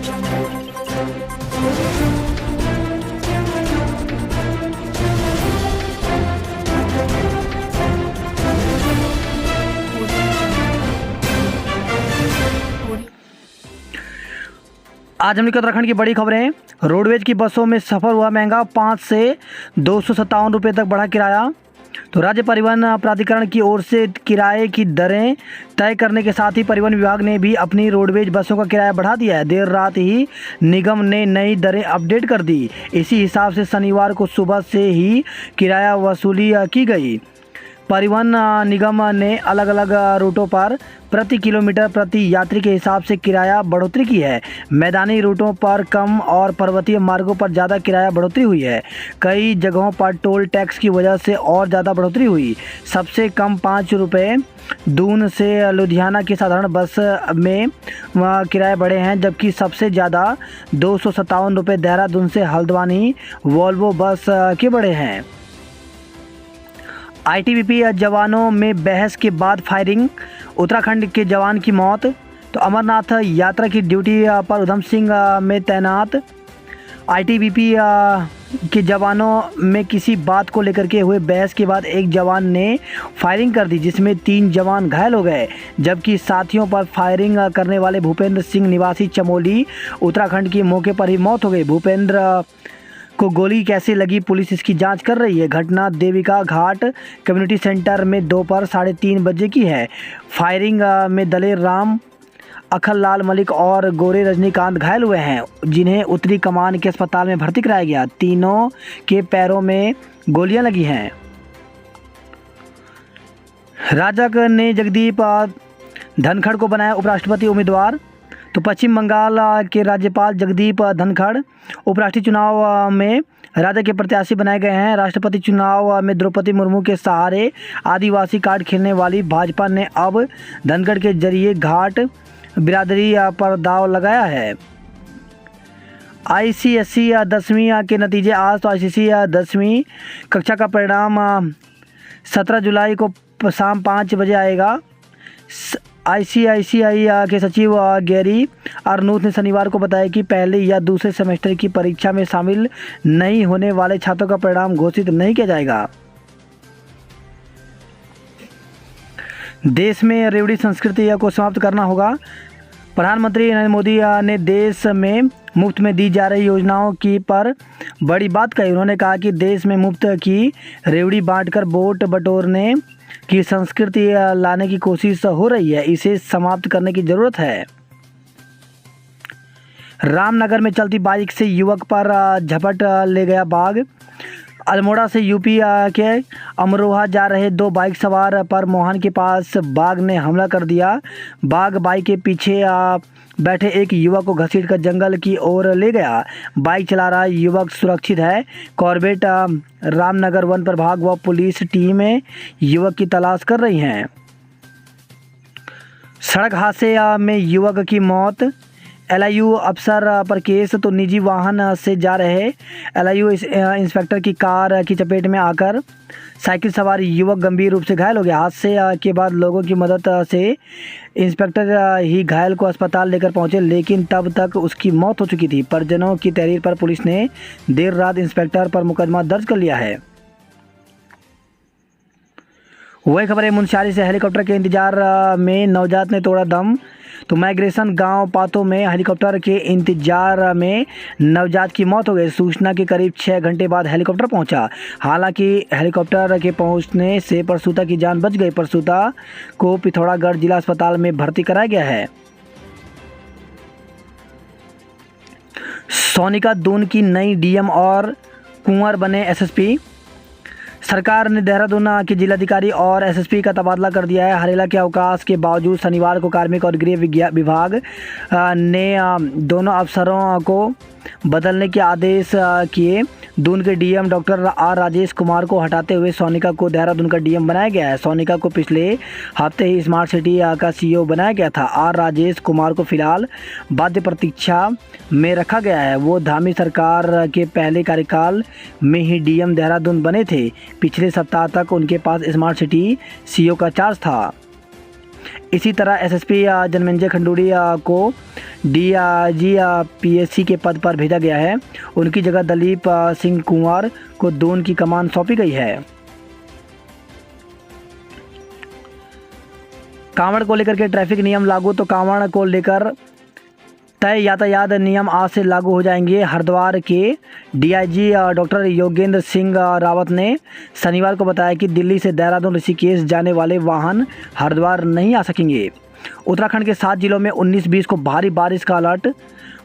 आज हम लिखते उत्तराखंड की बड़ी खबरें। रोडवेज की बसों में सफ़र हुआ महंगा, 5 से 257 रुपये तक बढ़ा किराया। तो राज्य परिवहन प्राधिकरण की ओर से किराए की दरें तय करने के साथ ही परिवहन विभाग ने भी अपनी रोडवेज बसों का किराया बढ़ा दिया है। देर रात ही निगम ने नई दरें अपडेट कर दी। इसी हिसाब से शनिवार को सुबह से ही किराया वसूली की गई। परिवहन निगम ने अलग अलग रूटों पर प्रति किलोमीटर प्रति यात्री के हिसाब से किराया बढ़ोतरी की है। मैदानी रूटों पर कम और पर्वतीय मार्गों पर ज़्यादा किराया बढ़ोतरी हुई है। कई जगहों पर टोल टैक्स की वजह से और ज़्यादा बढ़ोतरी हुई। सबसे कम 5 रुपये दून से लुधियाना की साधारण बस में किराए बढ़े हैं, जबकि सबसे ज़्यादा 257 रुपये देहरादून से हल्द्वानी वॉल्वो बस के बढ़े हैं। आईटीबीपी जवानों में बहस के बाद फायरिंग, उत्तराखंड के जवान की मौत। तो अमरनाथ यात्रा की ड्यूटी पर उधम सिंह में तैनात आईटीबीपी के जवानों में किसी बात को लेकर के हुए बहस के बाद एक जवान ने फायरिंग कर दी, जिसमें 3 जवान घायल हो गए, जबकि साथियों पर फायरिंग करने वाले भूपेंद्र सिंह निवासी चमोली उत्तराखंड की मौके पर ही मौत हो गई। भूपेंद्र को गोली कैसे लगी, पुलिस इसकी जांच कर रही है। घटना देविका घाट कम्युनिटी सेंटर में दोपहर 3:30 बजे की है। फायरिंग में दलेर राम, अखल लाल मलिक और गोरे रजनीकांत घायल हुए हैं, जिन्हें उत्तरी कमान के अस्पताल में भर्ती कराया गया। तीनों के पैरों में गोलियां लगी हैं। राजग ने जगदीप धनखड़ को बनाया उपराष्ट्रपति उम्मीदवार। तो पश्चिम बंगाल के राज्यपाल जगदीप धनखड़ उपराष्ट्रपति चुनाव में राजग के प्रत्याशी बनाए गए हैं। राष्ट्रपति चुनाव में द्रौपदी मुर्मू के सहारे आदिवासी कार्ड खेलने वाली भाजपा ने अब धनखड़ के जरिए घाट बिरादरी पर दांव लगाया है। आईसीएसई 10वीं के नतीजे आज। तो आईसीएसई 10वीं कक्षा का परिणाम 17 जुलाई को शाम 5 बजे आएगा। आईसीआईसीआई के सचिव गैरी अरनूथ ने शनिवार को बताया कि पहले या दूसरे सेमेस्टर की परीक्षा में शामिल नहीं होने वाले छात्रों का परिणाम घोषित नहीं किया जाएगा। देश में रेवड़ी संस्कृति को समाप्त करना होगा। प्रधानमंत्री नरेंद्र मोदी ने देश में मुफ्त में दी जा रही योजनाओं की पर बड़ी बात कही। उन्होंने कहा कि देश में मुफ्त की रेवड़ी बांटकर वोट बटोरने की संस्कृति लाने की कोशिश हो रही है, इसे समाप्त करने की ज़रूरत है। रामनगर में चलती बाइक से युवक पर झपट ले गया बाघ। अल्मोड़ा से यूपी के अमरोहा जा रहे 2 बाइक सवार पर मोहन के पास बाघ ने हमला कर दिया। बाघ बाइक के पीछे बैठे एक युवक को घसीटकर जंगल की ओर ले गया। बाइक चला रहा युवक सुरक्षित है। कॉर्बेट रामनगर वन प्रभाग व पुलिस टीमें युवक की तलाश कर रही हैं। सड़क हादसे में युवक की मौत। एलआईयू अफसर पर केस। तो निजी वाहन से जा रहे एलआईयू इंस्पेक्टर की कार की चपेट में आकर साइकिल सवार युवक गंभीर रूप से घायल हो गया। हादसे के बाद लोगों की मदद से इंस्पेक्टर ही घायल को अस्पताल लेकर पहुंचे, लेकिन तब तक उसकी मौत हो चुकी थी। परिजनों की तहरीर पर पुलिस ने देर रात इंस्पेक्टर पर मुकदमा दर्ज कर लिया है। वही खबर है मुनस्यारी से। हेलीकॉप्टर के इंतजार में नवजात ने तोड़ा दम। तो माइग्रेशन गांव पातो में हेलीकॉप्टर के इंतजार में नवजात की मौत हो गई। सूचना के करीब 6 घंटे बाद हेलीकॉप्टर पहुंचा। हालांकि हेलीकॉप्टर के पहुंचने से प्रसूता की जान बच गई। प्रसूता को पिथौरागढ़ जिला अस्पताल में भर्ती कराया गया है। सोनिका दून की नई डीएम और कुंवर बने एसएसपी। सरकार ने देहरादून के जिलाधिकारी और एसएसपी का तबादला कर दिया है। हरेला के अवकाश के बावजूद शनिवार को कार्मिक और गृह विभाग ने दोनों अफसरों को बदलने के आदेश किए। दून के DM doctor R Rajesh Kumar को हटाते हुए सोनिका को देहरादून का डीएम बनाया गया है। सोनिका को पिछले हफ्ते ही स्मार्ट सिटी का सीईओ बनाया गया था। आर राजेश कुमार को फिलहाल बाध्य प्रतीक्षा में रखा गया है। वो धामी सरकार के पहले कार्यकाल में ही डीएम देहरादून बने थे। पिछले सप्ताह तक उनके पास स्मार्ट सिटी सीईओ का चार्ज था। इसी तरह एसएसपी जन्मेंजय खंडूड़ी को डीआईजी पीएससी के पद पर भेजा गया है। उनकी जगह दलीप सिंह कुंवर को दून की कमान सौंपी गई है। कांवड़ को लेकर के ट्रैफिक नियम लागू। तो कांवड़ को लेकर तय यातायात नियम आज से लागू हो जाएंगे। हरिद्वार के डीआईजी डॉक्टर योगेंद्र सिंह रावत ने शनिवार को बताया कि दिल्ली से देहरादून ऋषिकेश जाने वाले वाहन हरिद्वार नहीं आ सकेंगे। उत्तराखंड के 7 जिलों में 19-20 को भारी बारिश का अलर्ट।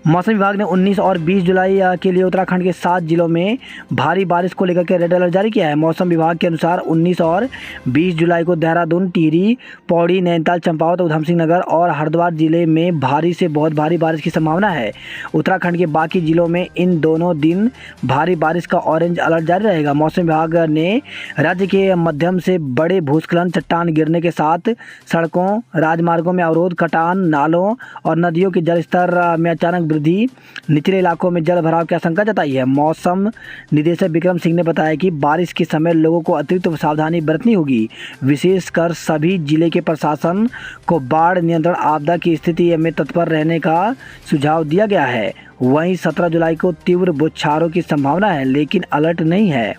मौसम विभाग ने 19 और 20 जुलाई के लिए उत्तराखंड के 7 जिलों में भारी बारिश को लेकर के रेड अलर्ट जारी किया है। मौसम विभाग के अनुसार 19 और 20 जुलाई को देहरादून, टिहरी, पौड़ी, नैनीताल, चंपावत, उधमसिंह नगर और हरिद्वार जिले में भारी से बहुत भारी बारिश की संभावना है। उत्तराखंड के बाकी जिलों में इन दोनों दिन भारी बारिश का ऑरेंज अलर्ट जारी रहेगा। मौसम विभाग ने राज्य के मध्यम से बड़े भूस्खलन, चट्टान गिरने के साथ सड़कों, राजमार्गों में अवरोध, कटान, नालों और नदियों के जलस्तर में अचानक वृद्धि, निचले इलाकों में जल भराव की आशंका जताई है। मौसम निदेशक विक्रम सिंह ने बताया कि बारिश के समय लोगों को अतिरिक्त सावधानी बरतनी होगी। विशेषकर सभी जिले के प्रशासन को बाढ़ नियंत्रण, आपदा की स्थिति में तत्पर रहने का सुझाव दिया गया है। वहीं 17 जुलाई को तीव्र बौछारों की संभावना है, लेकिन अलर्ट नहीं है।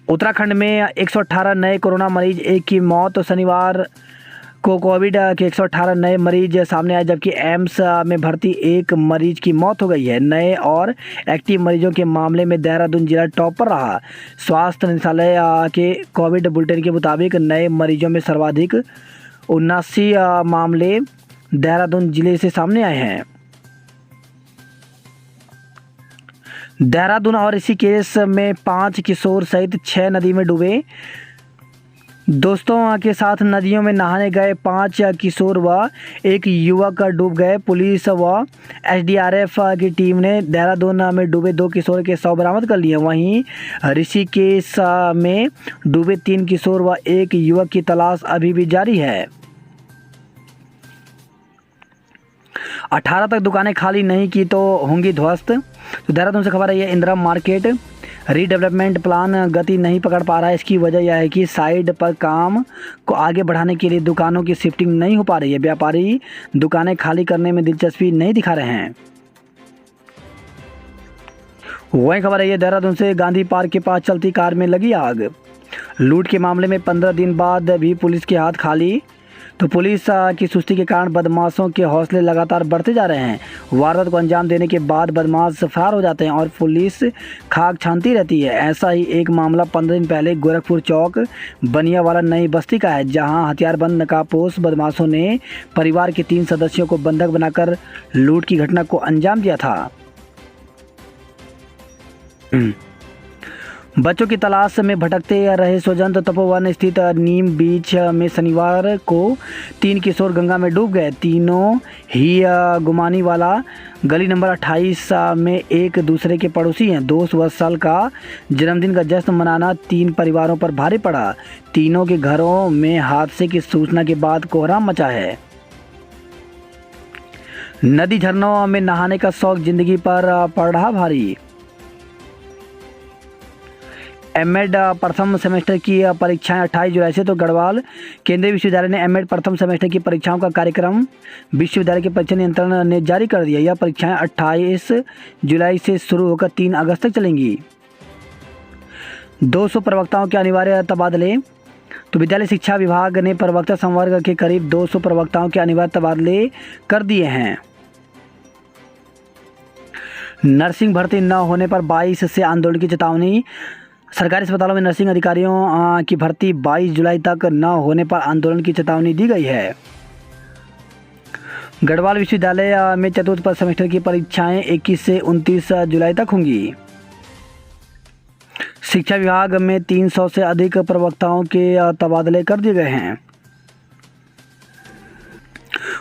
उत्तराखंड में 118 नए कोरोना मरीज, 1 की मौत। तो शनिवार को कोविड के 118 नए मरीज सामने आए, जबकि एम्स में भर्ती 1 मरीज की मौत हो गई है। नए और एक्टिव मरीजों के मामले में देहरादून जिला टॉप पर रहा। स्वास्थ्य निदेशालय के कोविड बुलेटिन के मुताबिक नए मरीजों में सर्वाधिक 79 मामले देहरादून जिले से सामने आए हैं। देहरादून और ऋषिकेश में 5 किशोर सहित 6 नदी में डूबे। दोस्तों के साथ नदियों में नहाने गए 5 किशोर व 1 युवक डूब गए। पुलिस व एसडीआरएफ की टीम ने देहरादून में डूबे 2 किशोर के शव बरामद कर लिए। वहीं ऋषिकेश में डूबे 3 किशोर व 1 युवक की तलाश अभी भी जारी है। 18 तक दुकानें खाली नहीं की तो होंगी ध्वस्त। तो देहरादून से खबर है, इंदिरा मार्केट रीडेवलपमेंट प्लान गति नहीं पकड़ पा रहा है। इसकी वजह यह है कि साइड पर काम को आगे बढ़ाने के लिए दुकानों की शिफ्टिंग नहीं हो पा रही है। व्यापारी दुकानें खाली करने में दिलचस्पी नहीं दिखा रहे हैं। वही खबर है, देहरादून से गांधी पार्क के पास चलती कार में लगी आग। लूट के मामले में 15 दिन बाद भी पुलिस के हाथ खाली। तो पुलिस की सुस्ती के कारण बदमाशों के हौसले लगातार बढ़ते जा रहे हैं। वारदात को अंजाम देने के बाद बदमाश फरार हो जाते हैं और पुलिस खाक छानती रहती है। ऐसा ही एक मामला 15 दिन पहले गोरखपुर चौक बनियावाला नई बस्ती का है, जहां हथियारबंद नकाबपोश बदमाशों ने परिवार के 3 सदस्यों को बंधक बनाकर लूट की घटना को अंजाम दिया था। बच्चों की तलाश में भटकते रहे स्वजन। तो तपोवन स्थित नीम बीच में शनिवार को 3 किशोर गंगा में डूब गए। तीनों ही गुमानी वाला गली नंबर 28 में एक दूसरे के पड़ोसी हैं। 2 साल का जन्मदिन का जश्न मनाना 3 परिवारों पर भारी पड़ा। तीनों के घरों में हादसे की सूचना के बाद कोहराम मचा है। नदी झरनों में नहाने का शौक जिंदगी पर पड़ रहा भारी। एमएड प्रथम सेमेस्टर की परीक्षाएं 28 जुलाई से। तो गढ़वाल केंद्रीय विश्वविद्यालय ने एमएड प्रथम सेमेस्टर की परीक्षाओं का कार्यक्रम विश्वविद्यालय के परीक्षा नियंत्रण ने जारी कर दिया। यह परीक्षाएं 28 जुलाई से शुरू होकर 3 अगस्त तक चलेंगी। 200 प्रवक्ताओं के अनिवार्य तबादले। तो विद्यालय शिक्षा विभाग ने प्रवक्ता संवर्ग के करीब 200 प्रवक्ताओं के अनिवार्य तबादले कर दिए हैं। नर्सिंग भर्ती न होने पर 22 से आंदोलन की चेतावनी। सरकारी अस्पतालों में नर्सिंग अधिकारियों की भर्ती 22 जुलाई तक न होने पर आंदोलन की चेतावनी दी गई है। गढ़वाल विश्वविद्यालय में चतुर्थ सेमेस्टर की परीक्षाएं 21 से 29 जुलाई तक होंगी। शिक्षा विभाग में 300 से अधिक प्रवक्ताओं के तबादले कर दिए गए हैं।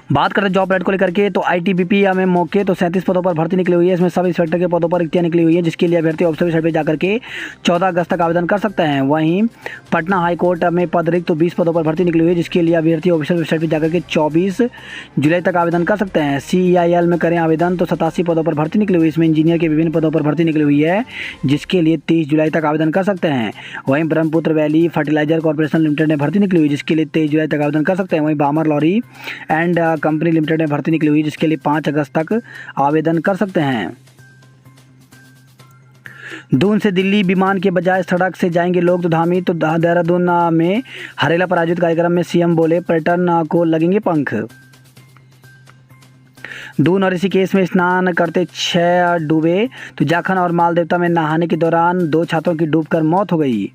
बात करते हैं जॉब रेट को लेकर के, तो आईटीबीपी में मौके तो 37 पदों पर भर्ती निकली हुई है। इसमें सब इंस्पेक्टर के पदों पर रिक्तियाँ निकली हुई है, जिसके लिए अभ्यर्थी ऑफिसर वेबसाइट पर जाकर के 14 अगस्त तक आवेदन कर सकते हैं। वहीं पटना हाई कोर्ट में पद रिक्त तो 20 पदों पर भर्ती निकली हुई है, जिसके लिए अभ्यर्थी ऑफिसर वेबसाइट पर जाकर के 24 जुलाई तक आवेदन कर सकते हैं। CEIL में करें आवेदन तो 87 पदों पर भर्ती निकली हुई है। इसमें इंजीनियर के विभिन्न पदों पर भर्ती निकली हुई है, जिसके लिए 30 जुलाई तक आवेदन कर सकते हैं। वहीं Brahmaputra Valley Fertilizer Corporation Limited में भर्ती निकली हुई, जिसके लिए 23 जुलाई तक आवेदन कर सकते हैं। वहीं बामर लॉरी एंड कंपनी लिमिटेड में भर्ती निकली हुई, जिसके लिए 5 अगस्त तक आवेदन कर सकते हैं। दून से दिल्ली विमान के बजाय सड़क से जाएंगे लोग तो धामी, तो देहरादून में हरेला पर आयोजित कार्यक्रम में सीएम बोले पर्यटन को लगेंगे पंख। दून और ऋषिकेश में स्नान करते 6 डूबे, तो जाखन और मालदेवता में नहाने के दौरान 2 छात्रों की डूबकर मौत हो गई।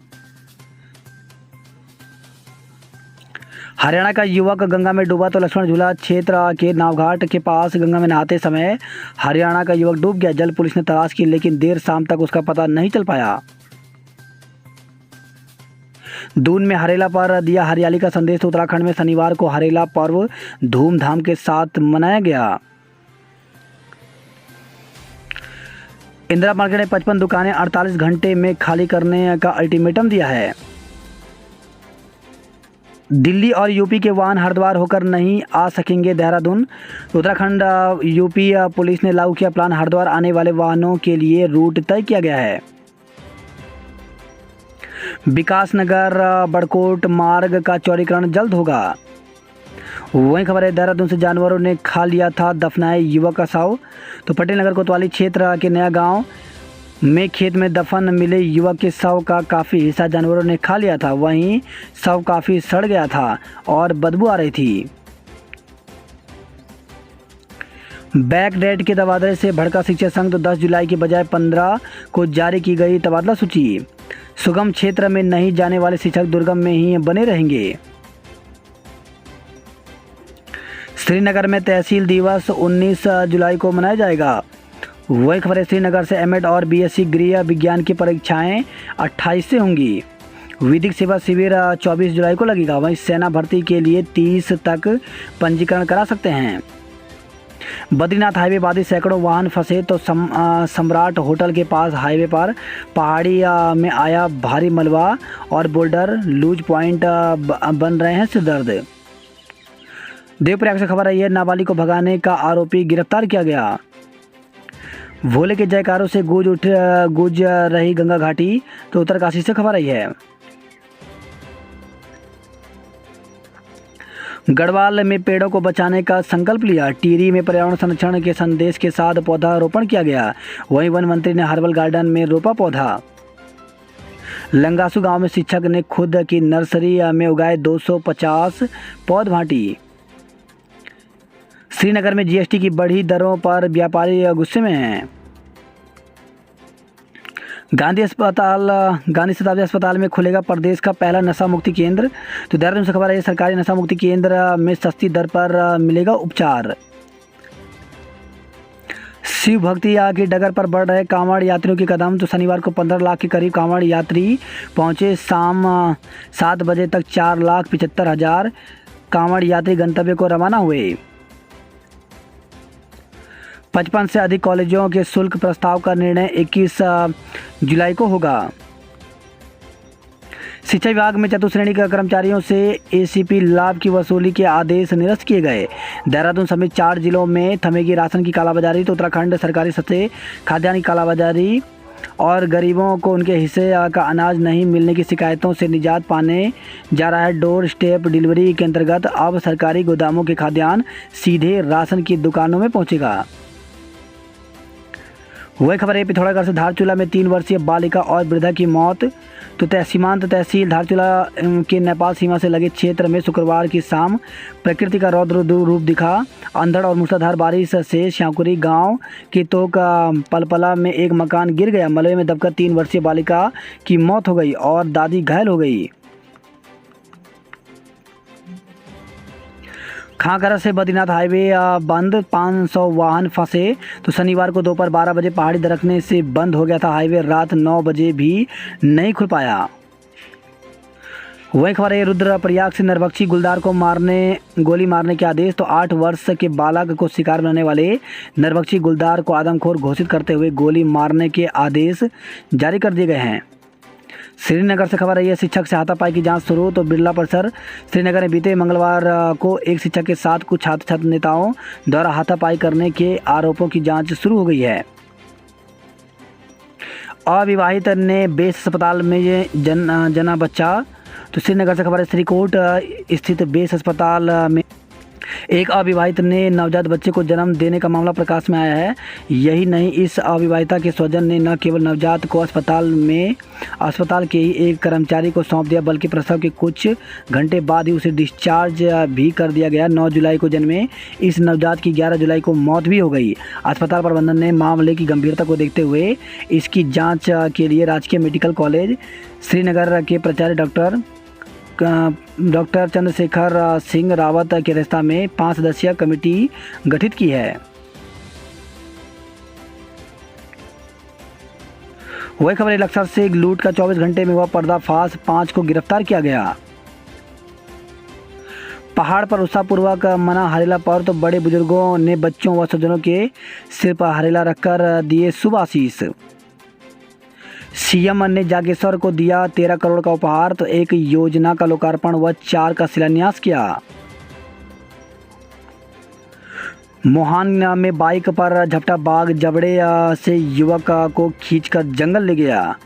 हरियाणा का युवक गंगा में डूबा तो लक्ष्मण झूला क्षेत्र के नावघाट के पास गंगा में नहाते समय हरियाणा का युवक डूब गया। जल पुलिस ने तलाश की, लेकिन देर शाम तक उसका पता नहीं चल पाया। दून में हरेला पर दिया हरियाली का संदेश, तो उत्तराखंड में शनिवार को हरेला पर्व धूमधाम के साथ मनाया गया। इंदिरा मार्केट ने 55 दुकानें 48 घंटे में खाली करने का अल्टीमेटम दिया है। दिल्ली और यूपी के वाहन हरिद्वार होकर नहीं आ सकेंगे देहरादून। उत्तराखंड यूपी पुलिस ने लागू किया प्लान, हरिद्वार आने वाले वाहनों के लिए रूट तय किया गया है। विकास नगर बड़कोट मार्ग का चौड़ीकरण जल्द होगा। वहीं खबर है देहरादून से जानवरों ने खा लिया था दफनाए युवक का शव, तो पटेल नगर कोतवाली क्षेत्र के नया गांव में खेत में दफन मिले युवक के शव का काफ़ी हिस्सा जानवरों ने खा लिया था। वहीं शव काफ़ी सड़ गया था और बदबू आ रही थी। बैक डेट के तबादले से भड़का शिक्षक संघ, तो 10 जुलाई के बजाय 15 को जारी की गई तबादला सूची। सुगम क्षेत्र में नहीं जाने वाले शिक्षक दुर्गम में ही बने रहेंगे। श्रीनगर में तहसील दिवस 19 जुलाई को मनाया जाएगा। वही खबर है श्रीनगर से एमएड और बीएससी गृह विज्ञान की परीक्षाएं 28 से होंगी। विधिक सेवा शिविर 24 जुलाई को लगेगा। वहीं सेना भर्ती के लिए 30 तक पंजीकरण करा सकते हैं। बद्रीनाथ हाईवे बाधित, सैकड़ों वाहन फंसे, तो सम्राट होटल के पास हाईवे पर पहाड़ी में आया भारी मलबा और बोल्डर, लूज पॉइंट बन रहे हैं सिरदर्द। देवप्रयाग से खबर आई है, नाबालिग को भगाने का आरोपी गिरफ्तार किया गया। भोले के जयकारों से गूंज रही गंगा घाटी, तो उत्तरकाशी से खबर आई है। गढ़वाल में पेड़ों को बचाने का संकल्प लिया। टिहरी में पर्यावरण संरक्षण के संदेश के साथ पौधारोपण किया गया। वहीं वन मंत्री ने हर्बल गार्डन में रोपा पौधा। लंगासू गांव में शिक्षक ने खुद की नर्सरी में उगाए 250 पौध भांटी। श्रीनगर में जीएसटी की बढ़ी दरों पर व्यापारी गुस्से में हैं। गांधी शताब्दी अस्पताल में खुलेगा प्रदेश का पहला नशा मुक्ति केंद्र। तो देहरादून से खबर है, सरकारी नशा मुक्ति केंद्र में सस्ती दर पर मिलेगा उपचार। शिव भक्ति की डगर पर बढ़ रहे कांवड़ यात्रियों के कदम, तो शनिवार को 15 लाख के करीब कांवड़ यात्री पहुंचे। शाम 7 बजे तक 4,75,000 कांवड़ यात्री गंतव्य को रवाना हुए। 55 से अधिक कॉलेजों के शुल्क प्रस्ताव का निर्णय 21 जुलाई को होगा। शिक्षा विभाग में चतुश्रेणी के कर्मचारियों से एसीपी लाभ की वसूली के आदेश निरस्त किए गए। देहरादून समेत 4 जिलों में थमेगी राशन की कालाबाजारी, तो उत्तराखंड सरकारी सस्ते खाद्यान्न की कालाबाजारी और गरीबों को उनके हिस्से का अनाज नहीं मिलने की शिकायतों से निजात पाने जा रहा है। डोर स्टेप डिलीवरी के अंतर्गत अब सरकारी गोदामों के खाद्यान्न सीधे राशन की दुकानों में पहुंचेगा। वही खबर है, पिथौरागढ़ से धारचूला में 3 वर्षीय बालिका और वृद्धा की मौत। तो सीमांत तहसील धारचूला के नेपाल सीमा से लगे क्षेत्र में शुक्रवार की शाम प्रकृति का रौद्र रूप दिखा। अंधड़ और मूसलाधार बारिश से श्याकुरी गांव की तोक पलपला में एक मकान गिर गया। मलबे में दबकर 3 वर्षीय बालिका की मौत हो गई और दादी घायल हो गई। खांकरा से बद्रीनाथ हाईवे बंद, 500 वाहन फंसे। तो शनिवार को दोपहर 12 बजे पहाड़ी दरकने से बंद हो गया था हाईवे। रात 9 बजे भी नहीं खुल पाया। वही खबर है रुद्रप्रयाग से नरभक्षी गुलदार को गोली मारने के आदेश। तो 8 वर्ष के बालक को शिकार बनाने वाले नरभक्षी गुलदार को आदमखोर घोषित करते हुए गोली मारने के आदेश जारी कर दिए गए हैं। श्रीनगर से खबर रही है शिक्षक से हाथापाई की जांच शुरू। तो बिरला परिसर श्रीनगर में बीते मंगलवार को एक शिक्षक के साथ कुछ छात्र नेताओं द्वारा हाथापाई करने के आरोपों की जांच शुरू हो गई है। अविवाहित ने बेस अस्पताल में जना बच्चा। तो श्रीनगर से खबर है श्रीकोट स्थित बेस अस्पताल में एक अविवाहित ने नवजात बच्चे को जन्म देने का मामला प्रकाश में आया है। यही नहीं, इस अविवाहिता के स्वजन ने न केवल नवजात को अस्पताल के ही एक कर्मचारी को सौंप दिया, बल्कि प्रसव के कुछ घंटे बाद ही उसे डिस्चार्ज भी कर दिया गया। 9 जुलाई को जन्मे इस नवजात की 11 जुलाई को मौत भी हो गई। अस्पताल प्रबंधन ने मामले की गंभीरता को देखते हुए इसकी जाँच के लिए राजकीय मेडिकल कॉलेज श्रीनगर के प्राचार्य डॉक्टर चंद्रशेखर सिंह रावत की अध्यक्षता में 5 सदस्यीय कमेटी गठित की है। वही खबर लक्सर से लूट का 24 घंटे में हुआ पर्दाफाश, 5 को गिरफ्तार किया गया। पहाड़ पर उत्साहपूर्वक मना हरेला पर्व। तो बड़े बुजुर्गों ने बच्चों व स्वजनों के सिर पर हरेला रखकर दिए शुभ आशीष। सीएम ने जागेश्वर को दिया 13 करोड़ का उपहार। तो एक योजना का लोकार्पण व 4 का शिलान्यास किया। मोहान में बाइक पर झपटा बाघ, जबड़े से युवक को खींचकर जंगल ले गया।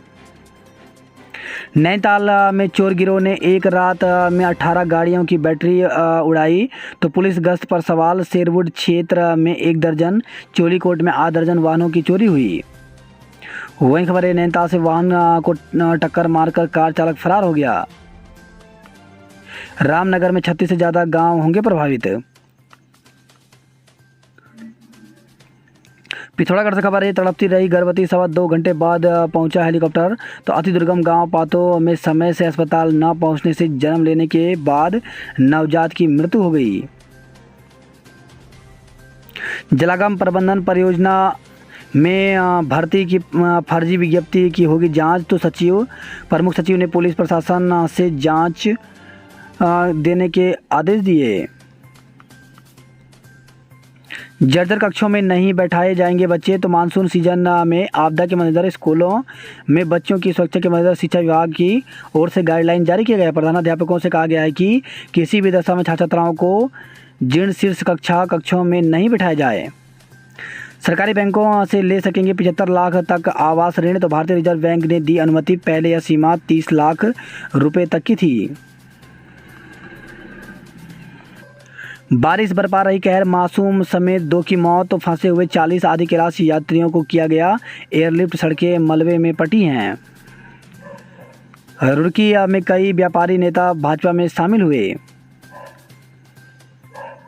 नैनीताल में चोर गिरोह ने एक रात में 18 गाड़ियों की बैटरी उड़ाई। तो पुलिस गश्त पर सवाल। शेरवुड क्षेत्र में 1 दर्जन, चोलीकोट में आधा दर्जन वाहनों की चोरी हुई। वहीं खबर है नैनीताल से वाहन को टक्कर मारकर कार चालक फरार हो गया। रामनगर में 36 से ज़्यादा गांव होंगे प्रभावित। पिथौरागढ़ से खबर है तड़पती रही गर्भवती, 2.25 घंटे बाद पहुंचा हेलीकॉप्टर। तो अति दुर्गम गांव पातो में समय से अस्पताल न पहुंचने से जन्म लेने के बाद नवजात की मृत्यु हो गई। जलागम प्रबंधन परियोजना में भर्ती की फर्जी विज्ञप्ति की होगी जांच। तो प्रमुख सचिव ने पुलिस प्रशासन से जांच देने के आदेश दिए। जर्जर कक्षों में नहीं बैठाए जाएंगे बच्चे। तो मानसून सीजन में आपदा के मद्देनजर स्कूलों में बच्चों की सुरक्षा के मद्देनजर शिक्षा विभाग की ओर से गाइडलाइन जारी किया गया है। प्रधानाध्यापकों से कहा गया है कि किसी भी दशा में छात्र छात्राओं को जीर्ण शीर्ष कक्षों में नहीं बिठाया जाए। सरकारी बैंकों से ले सकेंगे 75 लाख तक आवास ऋण। तो भारतीय रिजर्व बैंक ने दी अनुमति। पहले यह सीमा 30 लाख रुपए तक की थी। बारिश बरपा रही कहर, मासूम समेत 2 की मौत। तो फंसे हुए 40 आधी कैलाश यात्रियों को किया गया एयरलिफ्ट। सड़कें मलबे में पटी हैं। रुड़की में कई व्यापारी नेता भाजपा में शामिल हुए।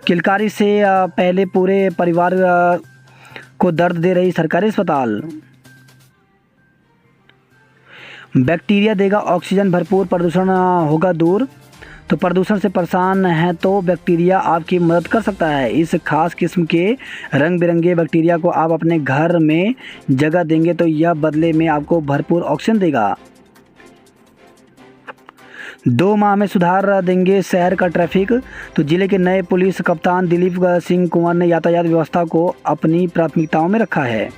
किलकारी से पहले पूरे परिवार को दर्द दे रही सरकारी अस्पताल। बैक्टीरिया देगा ऑक्सीजन भरपूर, प्रदूषण होगा दूर। तो प्रदूषण से परेशान हैं तो बैक्टीरिया आपकी मदद कर सकता है। इस खास किस्म के रंग बिरंगे बैक्टीरिया को आप अपने घर में जगह देंगे तो यह बदले में आपको भरपूर ऑक्सीजन देगा। 2 माह में सुधार देंगे शहर का ट्रैफिक। तो जिले के नए पुलिस कप्तान दिलीप सिंह कुंवर ने यातायात व्यवस्था को अपनी प्राथमिकताओं में रखा है।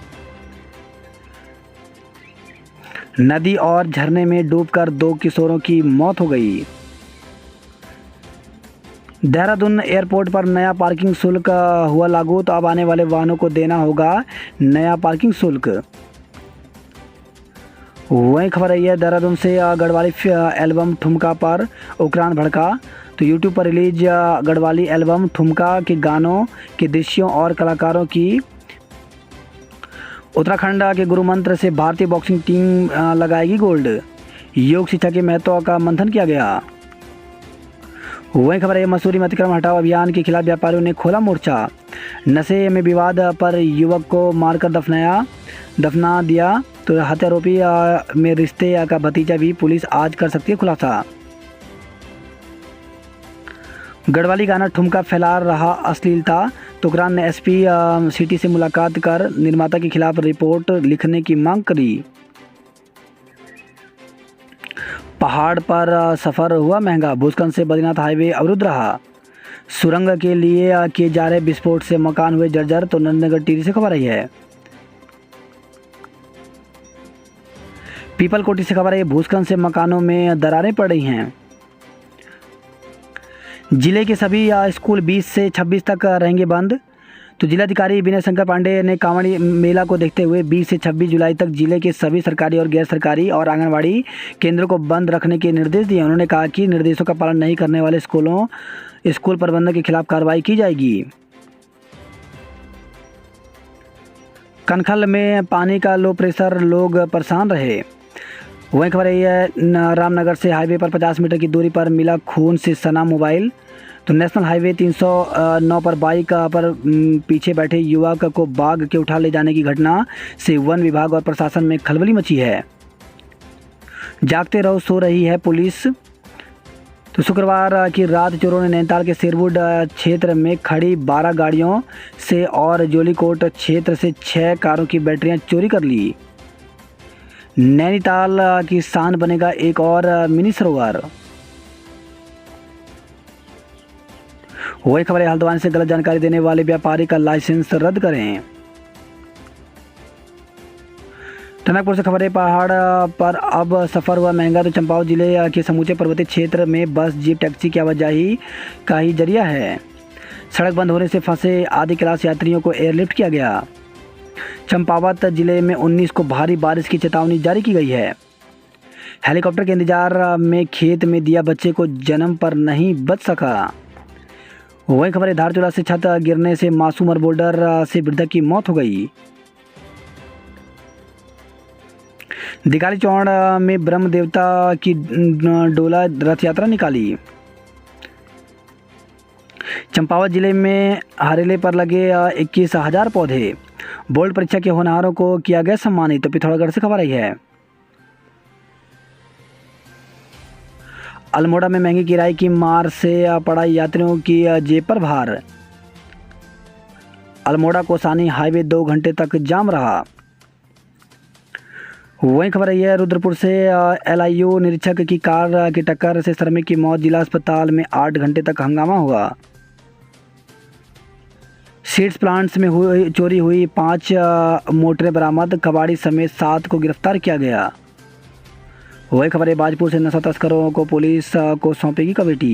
नदी और झरने में डूबकर 2 किशोरों की मौत हो गई। देहरादून एयरपोर्ट पर नया पार्किंग शुल्क हुआ लागू। तो अब आने वाले वाहनों को देना होगा नया पार्किंग शुल्क। वही खबर आई है देहरादून से गढ़वाली एल्बम ठुमका पर उकरान भड़का। तो यूट्यूब पर रिलीज गढ़वाली एल्बम ठुमका के गानों के दृश्यों और कलाकारों की उत्तराखंड के गुरु मंत्र से भारतीय बॉक्सिंग टीम लगाएगी गोल्ड। योग शिक्षा के महत्व का मंथन किया गया। वही खबर है मसूरी में अतिक्रमण हटाओ अभियान के खिलाफ व्यापारियों ने खोला मोर्चा। नशे में विवाद पर युवक को मारकर दफना दिया। तो हत्यारोपी में रिश्ते का भतीजा भी, पुलिस आज कर सकती है खुलासा। गढ़वाली गाना ठुमका फैला रहा अश्लीलता। तो उकरान ने एसपी सिटी से मुलाकात कर निर्माता के खिलाफ रिपोर्ट लिखने की मांग करी। पहाड़ पर सफ़र हुआ महंगा, भूस्खलन से बद्रीनाथ हाईवे अवरुद्ध रहा। सुरंग के लिए किए जा रहे विस्फोट से मकान हुए जर्जर। तो नंदनगर टिहरी से खबर आई है। पीपलकोटी से खबर है, भूस्खलन से मकानों में दरारें पड़ रही हैं। जिले के सभी स्कूल 20 से 26 तक रहेंगे बंद। तो जिलाधिकारी विनय शंकर पांडे ने कांवड़ी मेला को देखते हुए 20 से 26 जुलाई तक जिले के सभी सरकारी और गैर सरकारी और आंगनबाड़ी केंद्रों को बंद रखने के निर्देश दिए। उन्होंने कहा कि निर्देशों का पालन नहीं करने वाले स्कूल प्रबंधन के खिलाफ कार्रवाई की जाएगी। कनखल में पानी का लो प्रेशर, लोग परेशान रहे। वहीं खबर है रामनगर से हाईवे पर 50 मीटर की दूरी पर मिला खून से सना मोबाइल। तो नेशनल हाईवे 309 पर बाइक पर पीछे बैठे युवक को बाग के उठा ले जाने की घटना से वन विभाग और प्रशासन में खलबली मची है। जागते रहो सो रही है पुलिस। तो शुक्रवार की रात चोरों ने नैनीताल के शेरवुड क्षेत्र में खड़ी 12 गाड़ियों से और जोलीकोट क्षेत्र से 6 कारों की बैटरियां चोरी कर ली। नैनीताल की शान बनेगा एक और मिनी सरोवर। वही खबर है, हल्द्वानी से गलत जानकारी देने वाले व्यापारी का लाइसेंस रद्द करें। टनकपुर से खबर है, पहाड़ पर अब सफ़र हुआ महंगा। तो चंपावत जिले के समूचे पर्वतीय क्षेत्र में बस, जीप, टैक्सी की आवाजाही का ही जरिया है। सड़क बंद होने से फंसे आधी क्लास यात्रियों को एयरलिफ्ट किया गया। चंपावत जिले में 19 को भारी बारिश की चेतावनी जारी की गई है। हेलीकॉप्टर के इंतजार में खेत में दिया बच्चे को जन्म पर नहीं बच सका। वही खबर है, धारचूला से छत गिरने से मासूम और बोल्डर से वृद्धा की मौत हो गई। दिगाली चौड़ में ब्रह्म देवता की डोला रथ यात्रा निकाली। चंपावत जिले में हरेले पर लगे 21,000 पौधे। बोर्ड परीक्षा के होनहारों को किया गया सम्मानित। तो पिथौरागढ़ से खबर आई है, अल्मोड़ा में महंगी किराए की मार से पड़ा यात्रियों की जेब पर भार। अल्मोड़ा कोसानी हाईवे 2 घंटे तक जाम रहा। वहीं खबर आई है, रुद्रपुर से LIU निरीक्षक की कार की टक्कर से श्रमिक की मौत। जिला अस्पताल में 8 घंटे तक हंगामा हुआ। सीड्स प्लांट्स में चोरी हुई 5 मोटरें बरामद। कबाड़ी समेत 7 को गिरफ्तार किया गया। वही खबर है, बाजपुर से नशा तस्करों को पुलिस को सौंपेगी कमेटी।